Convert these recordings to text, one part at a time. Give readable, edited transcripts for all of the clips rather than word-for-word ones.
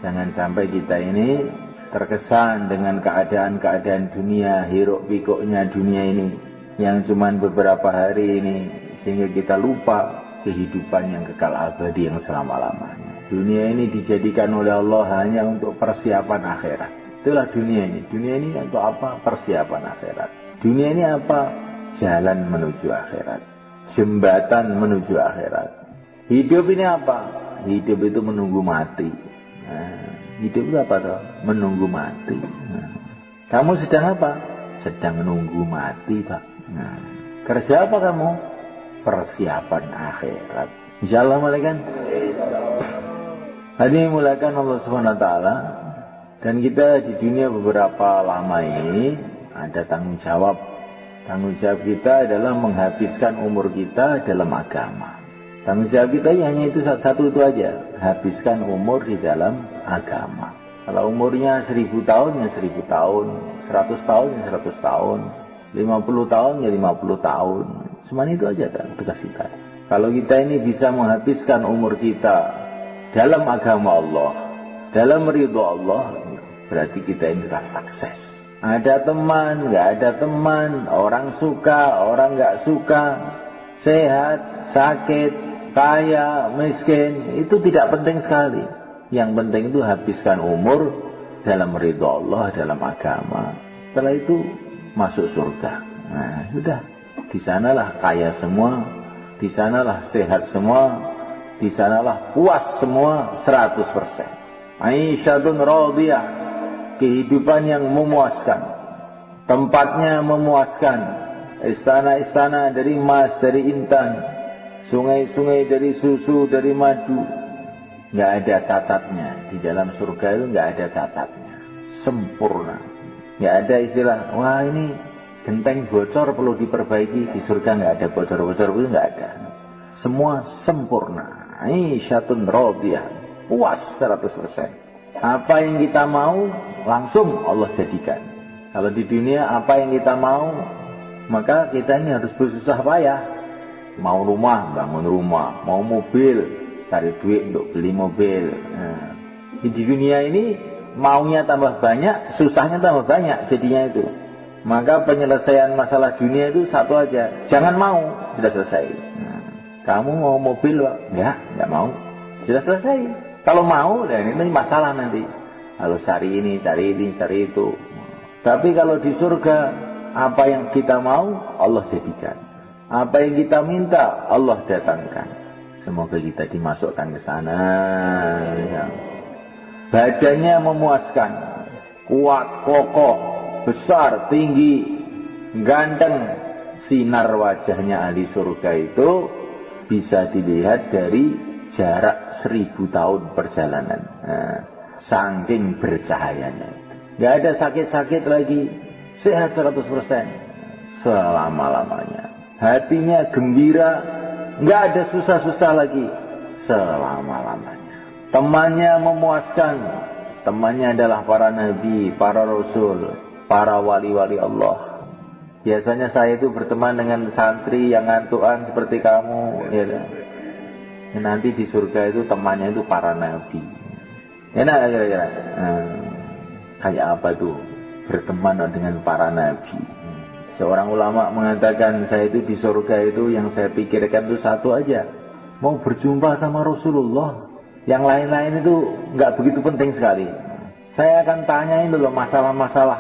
Jangan sampai kita ini terkesan dengan keadaan-keadaan dunia, hiruk pikuknya dunia ini yang cuman beberapa hari ini, sehingga kita lupa kehidupan yang kekal abadi yang selama-lamanya. Dunia ini dijadikan oleh Allah hanya untuk persiapan akhirat. Itulah dunia ini. Dunia ini untuk apa? Persiapan akhirat. Dunia ini apa? Jalan menuju akhirat. Jembatan menuju akhirat. Hidup ini apa? Hidup itu menunggu mati. Hidup itu apa toh? Menunggu mati. Kamu sedang apa? Sedang menunggu mati, Pak. Kerja apa kamu? Persiapan akhirat. Insyaallah mulaikan. Hari ini mulakan Allah Subhanahu wa taala, dan kita di dunia beberapa lama ini ada tanggung jawab. Tanggung jawab kita adalah menghabiskan umur kita dalam agama. Tanggung jawab kita hanya itu satu itu aja, habiskan umur di dalam agama. Kalau umurnya 1000 tahun ya 1000 tahun, 100 tahun ya 100 tahun, 50 tahun ya 50 tahun. Cuma itu aja kan tugas kita. Kalau kita ini bisa menghabiskan umur kita dalam agama Allah, dalam ridho Allah, berarti kita ini telah sukses. Ada teman, nggak ada teman, orang suka, orang nggak suka, sehat, sakit, kaya, miskin, itu tidak penting sekali. Yang penting itu habiskan umur dalam ridho Allah, dalam agama. Setelah itu masuk surga. Nah, sudah. Di sanalah kaya semua, di sanalah sehat semua, di sanalah puas semua 100%. Aisyatun radiyah, kehidupan yang memuaskan, tempatnya memuaskan, istana-istana dari emas, dari intan, sungai-sungai dari susu, dari madu. Nggak ada cacatnya. Di dalam surga itu nggak ada cacatnya, sempurna. Nggak ada istilah, wah ini genteng bocor perlu diperbaiki. Di surga nggak ada bocor-bocor, itu nggak ada. Semua sempurna. Aisyatun radiyah, puas 100%. Apa yang kita mau langsung Allah jadikan. Kalau di dunia apa yang kita mau, maka kita ini harus bersusah payah. Mau rumah, bangun rumah. Mau mobil, cari duit untuk beli mobil. Nah, di dunia ini maunya tambah banyak, susahnya tambah banyak jadinya itu. Maka penyelesaian masalah dunia itu satu aja, jangan mau, sudah selesai. Nah, kamu mau mobil, Pak? Enggak mau, sudah selesai. Kalau mau, dan ini masalah nanti. Kalau cari ini, cari itu. Tapi kalau di surga, apa yang kita mau, Allah jadikan. Apa yang kita minta, Allah datangkan. Semoga kita dimasukkan ke sana. Ya. Badannya memuaskan, kuat, kokoh, besar, tinggi, ganteng. Sinar wajahnya ahli surga itu bisa dilihat dari jarak 1000 tahun perjalanan. Nah, saking bercahayanya. Gak ada sakit-sakit lagi, sehat 100% selama-lamanya. Hatinya gembira, gak ada susah-susah lagi selama-lamanya. Temannya memuaskan. Temannya adalah para nabi, para rasul, para wali-wali Allah. Biasanya saya itu berteman dengan santri yang ngantukan seperti kamu, ya. Nanti di surga itu temannya itu para nabi. Enak kira-kira. Kayak apa tuh berteman dengan para nabi? Seorang ulama mengatakan, saya itu di surga itu yang saya pikirkan itu satu aja, mau berjumpa sama Rasulullah. Yang lain-lain itu nggak begitu penting sekali. Saya akan tanyain dulu masalah-masalah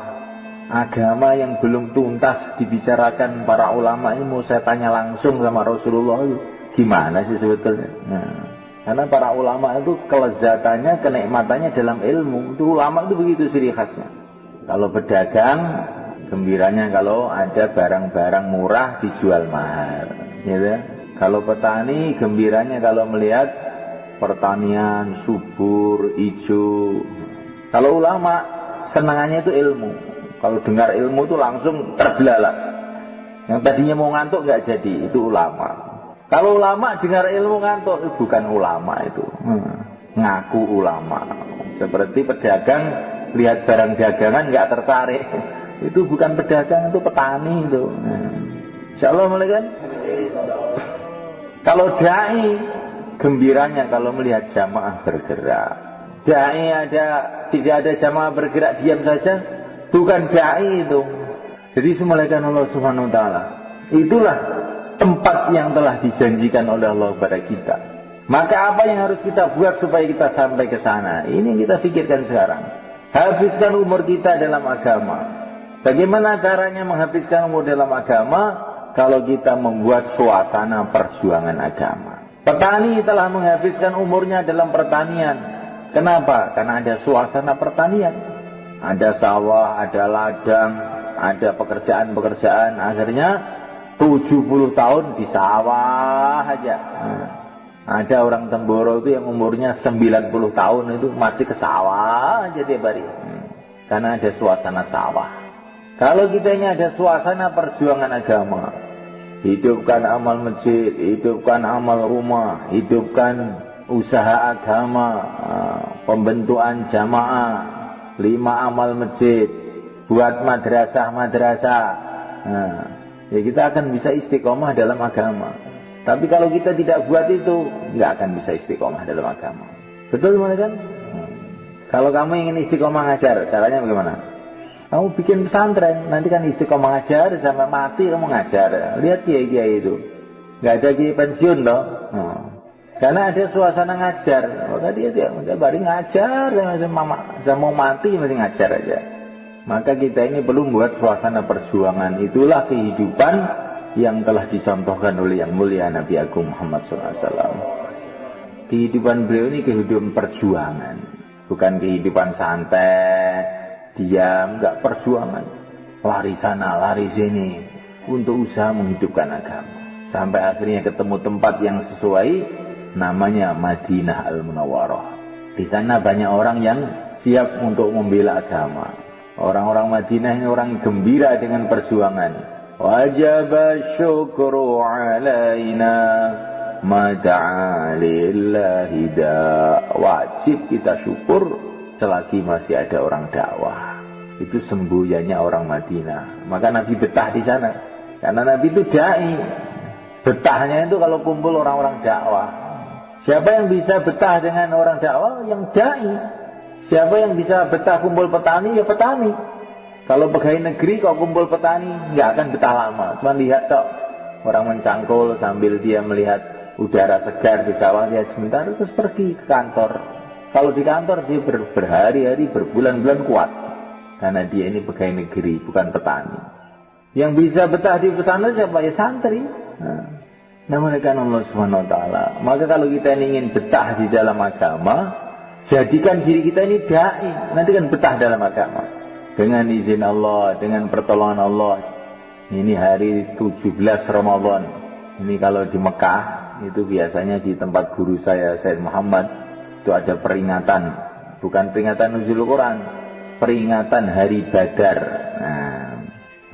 agama yang belum tuntas dibicarakan para ulama ini, mau saya tanya langsung sama Rasulullah itu gimana sih sebetulnya. Nah, karena para ulama itu kelezatannya, kenikmatannya dalam ilmu. Itu ulama itu begitu ciri khasnya. Kalau berdagang, gembiranya kalau ada barang-barang murah dijual mahal, gitu. Kalau petani, gembiranya kalau melihat pertanian subur, hijau. Kalau ulama, senangannya itu ilmu. Kalau dengar ilmu itu langsung terbelalak. Yang tadinya mau ngantuk nggak jadi, itu ulama. Kalau ulama dengar ilmu ngantuk, itu bukan ulama itu. Ngaku ulama. Seperti pedagang lihat barang dagangan nggak tertarik. Itu bukan pedagang, itu petani itu. Insyaallah mulai kan? Kalau dai, gembiranya kalau melihat jamaah bergerak. Da'i tidak ada jamaah bergerak diam saja, bukan da'i itu. Jadi semuanya Allah Subhanahu wa taala. Itulah tempat yang telah dijanjikan oleh Allah kepada kita. Maka apa yang harus kita buat supaya kita sampai ke sana? Ini yang kita pikirkan sekarang. Habiskan umur kita dalam agama. Bagaimana caranya menghabiskan umur dalam agama? Kalau kita membuat suasana perjuangan agama. Petani telah menghabiskan umurnya dalam pertanian. Kenapa? Karena ada suasana pertanian. Ada sawah, ada ladang, ada pekerjaan-pekerjaan. Akhirnya 70 tahun di sawah aja. Ada orang Temboro itu yang umurnya 90 tahun itu masih ke sawah aja tiap hari. Karena ada suasana sawah. Kalau kita ini ada suasana perjuangan agama, hidupkan amal masjid, hidupkan amal rumah, hidupkan usaha agama, pembentukan jamaah, 5 amal masjid, buat madrasah-madrasah. Ya kita akan bisa istiqomah dalam agama. Tapi kalau kita tidak buat itu, nggak akan bisa istiqomah dalam agama. Betul kan? Kalau kamu ingin istiqomah ngajar, caranya bagaimana? Kamu bikin pesantren, nanti kan istiqomah ngajar, sampai mati kamu ngajar. Lihat kiai-kiai itu. Nggak ada kiai pensiun loh. Karena ada suasana ngajar. Maka dia baru ngajar, saya mau mati masih ngajar aja. Maka kita ini perlu membuat suasana perjuangan. Itulah kehidupan yang telah dicontohkan oleh yang mulia Nabi Agung Muhammad SAW. Kehidupan beliau ini kehidupan perjuangan. Bukan kehidupan santai, diam, enggak, perjuangan. Lari sana, lari sini. Untuk usaha menghidupkan agama. Sampai akhirnya ketemu tempat yang sesuai. Namanya Madinah Al-Munawwarah. Di sana banyak orang yang siap untuk membela agama. Orang-orang Madinah ini orang gembira dengan perjuangan. Wajaba syukru alaina ma da'a lillahi da. Wajib kita syukur selagi masih ada orang dakwah. Itu semboyannya orang Madinah. Maka Nabi betah di sana. Karena Nabi itu dai. Betahnya itu kalau kumpul orang-orang dakwah. Siapa yang bisa betah dengan orang dakwah? Yang dai. Siapa yang bisa betah kumpul petani? Ya petani. Kalau pegawai negeri kok kumpul petani, nggak akan betah lama. Cuma lihat tok, orang mencangkul sambil dia melihat udara segar di sawah, dia sebentar terus pergi ke kantor. Kalau di kantor dia berhari-hari, berbulan-bulan kuat. Karena dia ini pegawai negeri, bukan petani. Yang bisa betah di pesantren siapa? Ya santri. Namanya kan Allah Subhanahu wa taala. Maka kalau kita ingin betah di dalam agama, jadikan diri kita ini dai. Nanti kan betah dalam agama. Dengan izin Allah, dengan pertolongan Allah. Ini hari 17 Ramadan. Ini kalau di Mekah, itu biasanya di tempat guru saya, Said Muhammad, itu ada peringatan. Bukan peringatan nuzul Quran, peringatan hari Badar.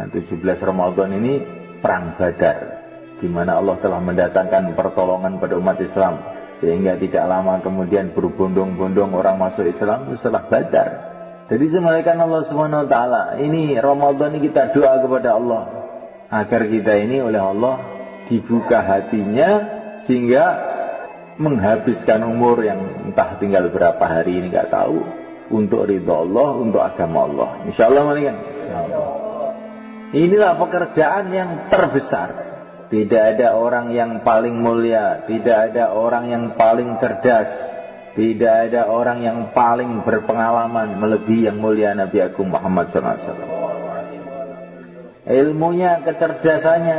Nah, 17 Ramadan ini perang Badar. Di mana Allah telah mendatangkan pertolongan pada umat Islam. Sehingga tidak lama kemudian berbondong-bondong orang masuk Islam setelah Badar. Jadi semalaikan Allah Subhanahu wa taala. Ini Ramadan ini kita doa kepada Allah agar kita ini oleh Allah dibuka hatinya sehingga menghabiskan umur yang entah tinggal berapa hari ini enggak tahu untuk ridha Allah, untuk agama Allah. Insyaallah malaikan. Inilah pekerjaan yang terbesar. Tidak ada orang yang paling mulia, tidak ada orang yang paling cerdas. Tidak ada orang yang paling berpengalaman melebihi yang mulia Nabi Agung Muhammad SAW. Ilmunya, kecerdasannya.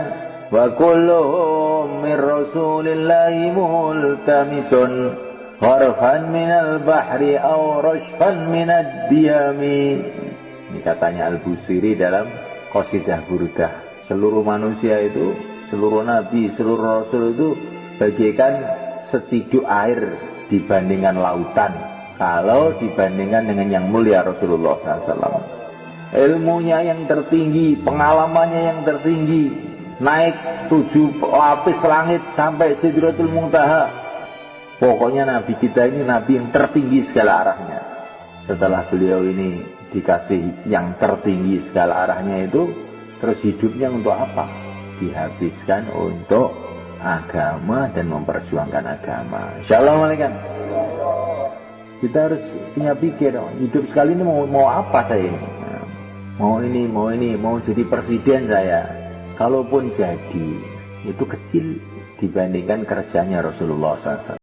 Wa kulluhum min rasulillahi multamisun gharfan minal bahri aw rashfan minad diyami. Ini katanya Al-Busiri dalam Qasidah Burdah. Seluruh manusia itu, seluruh nabi, seluruh rasul itu bagaikan seciduk air dibandingkan lautan, kalau dibandingkan dengan yang mulia Rasulullah SAW. Ilmunya yang tertinggi, pengalamannya yang tertinggi, naik 7 lapis langit sampai Sidratul Muntaha. Pokoknya Nabi kita ini Nabi yang tertinggi segala arahnya. Setelah beliau ini dikasih yang tertinggi segala arahnya itu, terus hidupnya untuk apa? Dihabiskan untuk agama dan memperjuangkan agama. Insyaallah malaikat. Kita harus punya pikir, hidup sekali ini mau apa saya ini? Mau jadi presiden saya. Kalaupun jadi, itu kecil dibandingkan kerjanya Rasulullah SAW.